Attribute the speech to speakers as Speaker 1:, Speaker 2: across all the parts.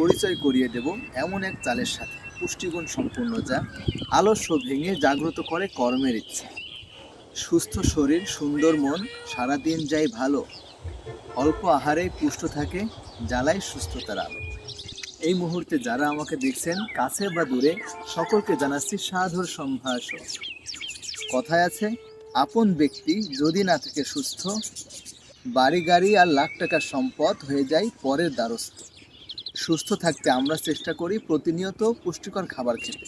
Speaker 1: পরিচয় করিয়ে দেব এমন এক চালের সাথে, পুষ্টিগুণ সম্পূর্ণ, যা আলস্য ভেঙে জাগ্রত করে কর্মের ইচ্ছে। সুস্থ শরীর, সুন্দর মন, সারাদিন যায় ভালো। অল্প আহারেই পুষ্ট থাকে, জ্বালায় সুস্থতার আলো। এই মুহূর্তে যারা আমাকে দেখছেন, কাছে বা দূরে, সকলকে জানাচ্ছি সাদর সম্ভাষণ। কথায় আছে, আপন ব্যক্তি যদি না থাকে সুস্থ, বাড়ি গাড়ি আর লাখ টাকার সম্পদ হয়ে যায় পরের দ্বারস্থ। সুস্থ থাকতে আমরা চেষ্টা করি প্রতিনিয়ত পুষ্টিকর খাবার খেতে,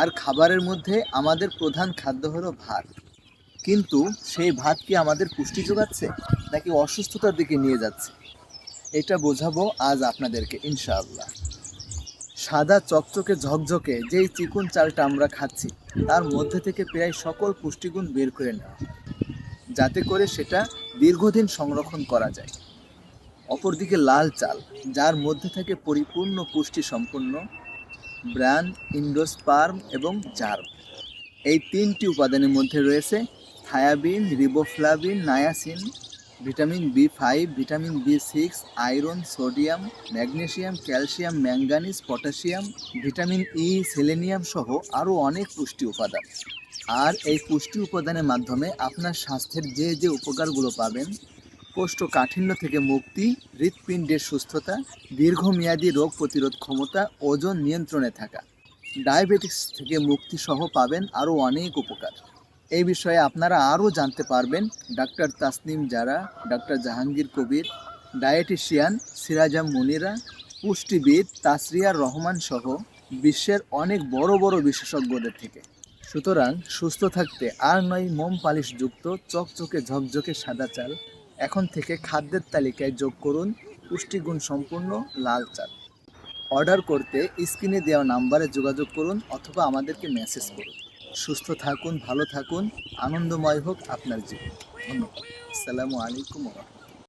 Speaker 1: আর খাবারের মধ্যে আমাদের প্রধান খাদ্য হলো ভাত। কিন্তু সেই ভাত কি আমাদের পুষ্টি যোগাচ্ছে, নাকি অসুস্থতার দিকে নিয়ে যাচ্ছে? এটা বোঝাবো আজ আপনাদেরকে ইনশাআল্লাহ। সাদা চকচকে ঝকঝকে যেই চিকন চালটা আমরা খাচ্ছি, তার মধ্যে থেকে প্রায় সকল পুষ্টিগুণ বের করে নেওয়া, যাতে করে সেটা দীর্ঘদিন সংরক্ষণ করা যায়। অপরদিকে লাল চাল, যার মধ্যে থাকে পরিপূর্ণ পুষ্টি সম্পন্ন ব্রান, ইন্ডোস্পার্ম এবং জার্ম। এই তিনটি উপাদানের মধ্যে রয়েছে thiamine, riboflavin, niacin, vitamin B five, vitamin বি6, iron, sodium, magnesium, calcium, manganese, potassium, vitamin E, selenium সহ আরও অনেক পুষ্টি উপাদান। আর এই পুষ্টি উপাদানের মাধ্যমে আপনার স্বাস্থ্যের যে যে উপকারগুলো পাবেন: কোষ্ঠকাঠিন্য থেকে মুক্তি, হৃৎপিণ্ডের সুস্থতা, দীর্ঘমেয়াদী রোগ প্রতিরোধ ক্ষমতা, ওজন নিয়ন্ত্রণে থাকা, ডায়াবেটিস থেকে মুক্তি সহ পাবেন আরও অনেক উপকার। এই বিষয়ে আপনারা আরও জানতে পারবেন ডাক্তার তাসনিম জারা, ডাক্তার জাহাঙ্গীর কবির, ডায়েটিশিয়ান সিরাজাম মুনিরা, পুষ্টিবিদ তাসরিয়ার রহমান সহ বিশ্বের অনেক বড় বড় বিশেষজ্ঞদের থেকে। সুতরাং সুস্থ থাকতে আর নয় মোম পালিশযুক্ত চকচকে ঝকঝকে সাদা চাল, এখন থেকে খাদ্যের তালিকায় যোগ করুন পুষ্টিগুণ সম্পূর্ণ লাল চাল। অর্ডার করতে স্ক্রিনে দেওয়া নাম্বারে যোগাযোগ করুন অথবা আমাদেরকে মেসেজ করুন। সুস্থ থাকুন, ভালো থাকুন, আনন্দময় হোক আপনার জীবন। ধন্যবাদ। আসসালামু আলাইকুম।